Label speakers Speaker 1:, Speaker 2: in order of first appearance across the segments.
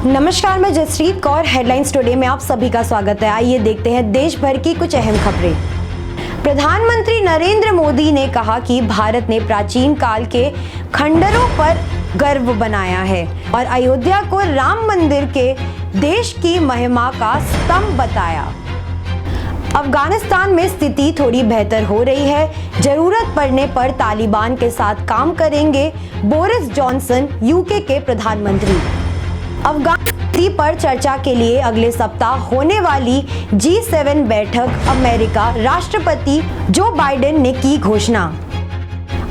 Speaker 1: नमस्कार, मैं Jasprit Kaur. Headlines today में आप सभी का स्वागत है। आइए देखते हैं देश भर की कुछ अहम खबरें। प्रधानमंत्री नरेंद्र मोदी ने कहा कि भारत ने प्राचीन काल के खंडरों पर गर्व बनाया है और अयोध्या को राम मंदिर के देश की महिमा का स्तंभ बताया। अफगानिस्तान में स्थिति थोड़ी बेहतर हो रही है। जरूरत पड़ने पर तालिबान के साथ काम करेंगे बोरिस जॉनसन, यूके के प्रधानमंत्री। अफगान स्थिति पर चर्चा के लिए अगले सप्ताह होने वाली G7 बैठक, अमेरिका राष्ट्रपति जो बाइडेन ने की घोषणा।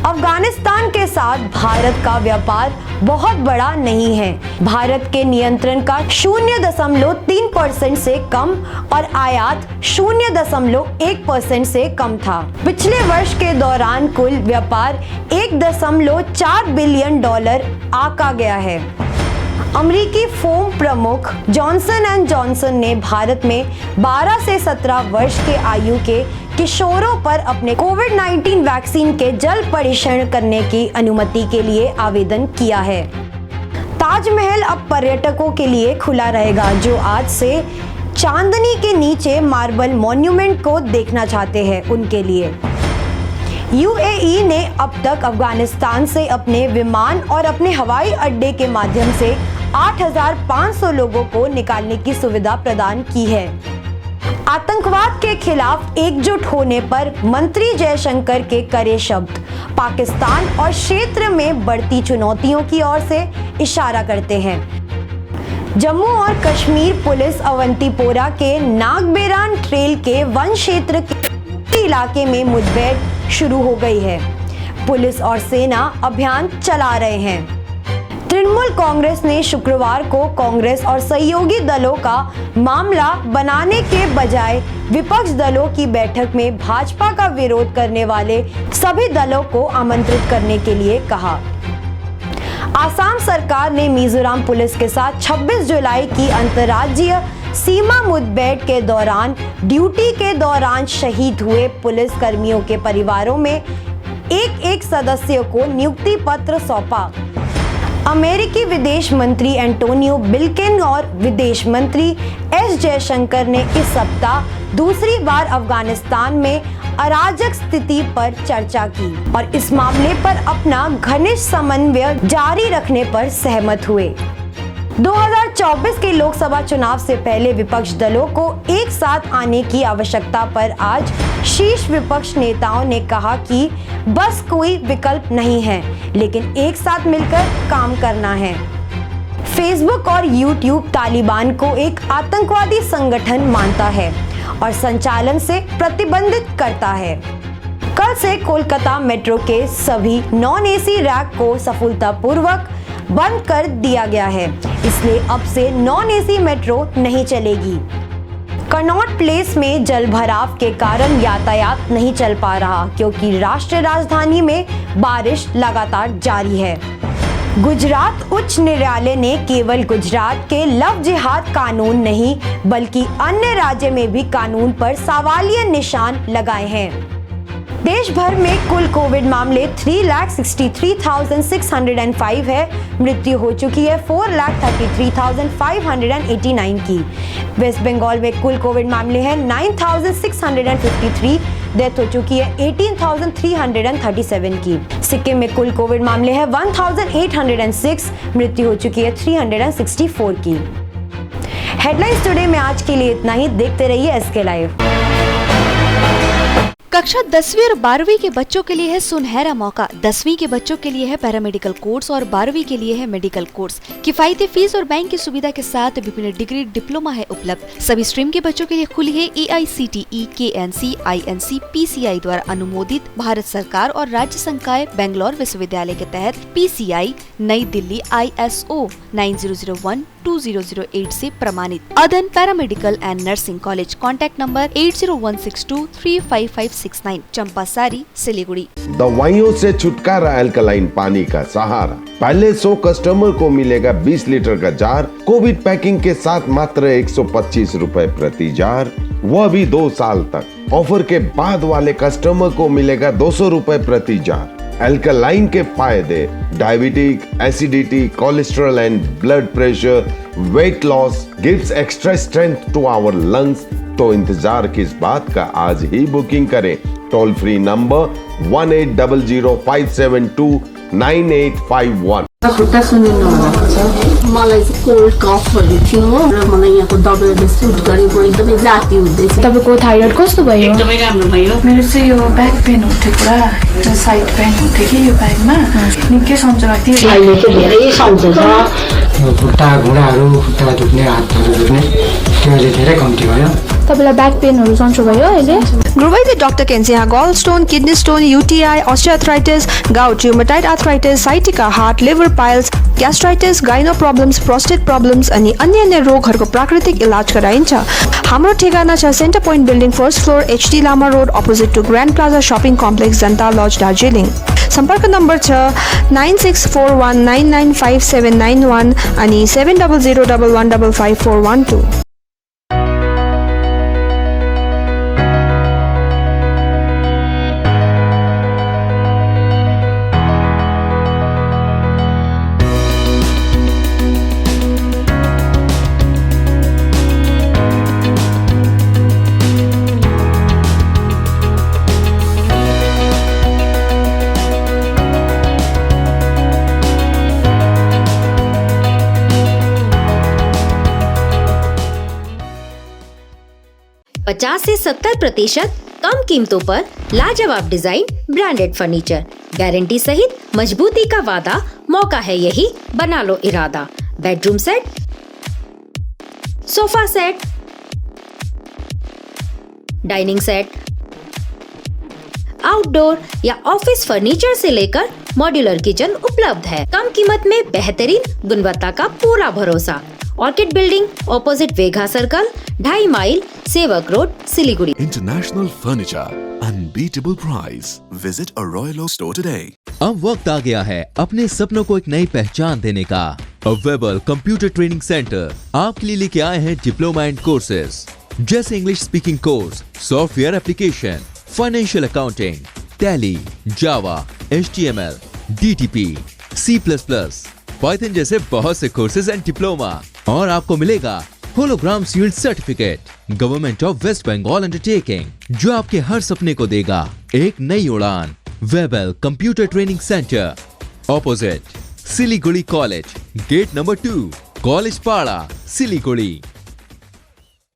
Speaker 1: अफगानिस्तान के साथ भारत का व्यापार बहुत बड़ा नहीं है। भारत के नियंत्रण का 0.3% से कम और आयात 0.1% से कम था। पिछले वर्ष के दौरान कुल व्यापार $1.4 बिलियन आंका गया है। अमेरिकी फोम प्रमुख जॉनसन एंड जॉनसन ने भारत में 12 से 17 वर्ष के आयु के किशोरों पर अपने कोविड-19 वैक्सीन के जल्द परीक्षण करने की अनुमति के लिए आवेदन किया है। ताजमहल अब पर्यटकों के लिए खुला रहेगा जो आज से चांदनी के नीचे मार्बल मॉन्यूमेंट को देखना चाहते हैं उनके लिए। यूएई ने अब तक अफगानिस्तान से अपने विमान और अपने हवाई अड्डे के माध्यम से 8,500 लोगों को निकालने की सुविधा प्रदान की है। आतंकवाद के खिलाफ एकजुट होने पर मंत्री जयशंकर के कड़े शब्द पाकिस्तान और क्षेत्र में बढ़ती चुनौतियों की ओर से इशारा करते हैं। जम्मू और कश्मीर पुलिस अवंतीपोरा के नागबेरान ट्रेल के वन क्षेत्र के इलाके में मुठभेड़ शुरू हो गई है। पुलिस और सेना अभियान चला रहे हैं। तृणमूल कांग्रेस ने शुक्रवार को कांग्रेस और सहयोगी दलों का मामला बनाने के बजाय विपक्ष दलों की बैठक में भाजपा का विरोध करने वाले सभी दलों को आमंत्रित करने के लिए कहा। आसाम सरकार ने मिजोरम पुलिस के साथ 26 जुलाई की अंतर्राज्यीय सीमा मुठभेड़ के दौरान ड्यूटी के दौरान शहीद हुए पुलिस कर्मियों के परिवारों में एक सदस्य को नियुक्ति पत्र सौंपा। अमेरिकी विदेश मंत्री एंटोनियो ब्लिंकन और विदेश मंत्री एस जयशंकर ने इस सप्ताह दूसरी बार अफगानिस्तान में अराजक स्थिति पर चर्चा की और इस मामले पर अपना घनिष्ठ समन्वय जारी रखने पर सहमत हुए। 2024 के लोकसभा चुनाव से पहले विपक्ष दलों को एक साथ आने की आवश्यकता पर आज शीर्ष विपक्ष नेताओं ने कहा कि बस कोई विकल्प नहीं है, लेकिन एक साथ मिलकर काम करना है। फेसबुक और यूट्यूब तालिबान को एक आतंकवादी संगठन मानता है और संचालन से प्रतिबंधित करता है। कल से कोलकाता मेट्रो के सभी नॉन एसी रैक को सफलतापूर्वक बंद कर दिया गया है, इसलिए अब से नॉन एसी मेट्रो नहीं चलेगी। कनॉट प्लेस में जलभराव के कारण यातायात नहीं चल पा रहा क्योंकि राष्ट्रीय राजधानी में बारिश लगातार जारी है। गुजरात उच्च न्यायालय ने केवल गुजरात के लव जिहाद कानून नहीं बल्कि अन्य राज्य में भी कानून पर सवालिया निशान लगाए हैं। देश भर में कुल कोविड मामले 3,63,605 है। मृत्यु हो चुकी है 4,33,589 की। वेस्ट बंगाल में कुल कोविड मामले हैं 9,653। डेथ हो चुकी है 18,337 की। सिक्किम में कुल कोविड मामले हैं 1,806। मृत्यु हो चुकी है 364 की। हेडलाइंस टुडे में आज के लिए इतना ही। देखते रहिए SK लाइव।
Speaker 2: कक्षा 10वीं और 12वीं के बच्चों के लिए है सुनहरा मौका। 10वीं के बच्चों के लिए है पैरामेडिकल कोर्स और 12वीं के लिए है मेडिकल कोर्स। किफायती फीस और बैंक की सुविधा के साथ विभिन्न डिग्री डिप्लोमा है उपलब्ध। सभी स्ट्रीम के बच्चों के लिए खुली है AICTE, KNC, INC, PCI द्वारा अनुमोदित भारत सरकार और राज्य संकाय बेंगलोर विश्वविद्यालय के तहत PCI नई दिल्ली ISO 9001-2008 से प्रमाणित। अदन paramedical and nursing college. Contact number 8016235569, Champasari, Siliguri.
Speaker 3: दवाइयों से छुटकारा, अल्कलाइन पानी का सहारा। पहले 100 कस्टमर को मिलेगा 20 लीटर का जार। कोविड पैकिंग के साथ मात्र 125 रुपए प्रति जार, वह भी 2 साल तक। ऑफर के बाद वाले कस्टमर को मिलेगा 200 रुपए प्रति जार। अल्कलाइन के फायदे diabetic, acidity, cholesterol and blood pressure, weight loss, gives extra strength to our lungs. तो इंतजार किस बात का, आज ही बुकिंग करें। Toll free number 180057298851।
Speaker 4: खुट्टा सुनिनु भएको छ। मलाई चाहिँ कोल्ड कफहरू थियो र मलाई यहाँको दबाईले सुट गरेको एकदमै जाती हुँदैछ।
Speaker 5: तपाईँको थाइरोइड कस्तो भयो?
Speaker 4: एकदमै राम्रो भयो।
Speaker 5: मेरो चाहिँ यो ब्याक पेन हुन्थ्यो पुरा, साइड पेन हुन्थ्यो कि यो ब्याकमा निकै सन्चो लाग्थ्यो।
Speaker 4: अहिले चाहिँ धेरै सन्चो छ।
Speaker 6: खुट्टा घुँडाहरू, खुट्टा दुख्ने, हातहरू दुख्ने त्यो अहिले धेरै कम्ती भयो।
Speaker 5: तपाईँलाई ब्याक पेनहरू सन्चो भयो अहिले?
Speaker 7: गुरुवैद्य डाक्टर केन्सिया gall stone, kidney stone, UTI, osteoarthritis, gout, rheumatoid arthritis, sciatica, heart, liver piles, gastritis, gynae problems, prostate problems अनि अन्य रोगहरूको प्राकृतिक इलाज गराइन्छ। हाम्रो ठेगाना छ centre point building, first floor, HD Lama road, opposite to grand plaza shopping complex, Janata lodge, Darjeeling. सम्पर्क नम्बर छ 9641995791 अनि 7001155412।
Speaker 8: पचास से 70% कम कीमतों पर लाजवाब डिजाइन, ब्रांडेड फर्नीचर, गारंटी सहित मजबूती का वादा। मौका है यही, बना लो इरादा। Bedroom set, sofa set, dining set, outdoor या ऑफिस फर्नीचर से लेकर मॉड्यूलर किचन उपलब्ध है। कम कीमत में बेहतरीन गुणवत्ता का पूरा भरोसा। ऑर्किड बिल्डिंग, ऑपोजिट वेगा सर्कल, 2.5 माइल, सेवक road, Siliguri.
Speaker 9: International Furniture, unbeatable price. Visit a Royal Oak store today.
Speaker 10: अब वक्त आ गया है अपने सपनों को एक नई पहचान देने का। अवेबल कंप्यूटर ट्रेनिंग सेंटर आपके लिए लेके आए हैं डिप्लोमा एंड कोर्सेज जैसे English speaking course, software application, financial accounting, Tally, Java, HTML, DTP, C++, Python जैसे बहुत से कोर्सेज एंड डिप्लोमा। और आपको मिलेगा hologram sealed certificate government of West Bengal undertaking, जो आपके हर सपने को देगा एक नई उड़ान। Webel computer training centre, opposite Siliguri college, gate number 2, college Para, Siliguri.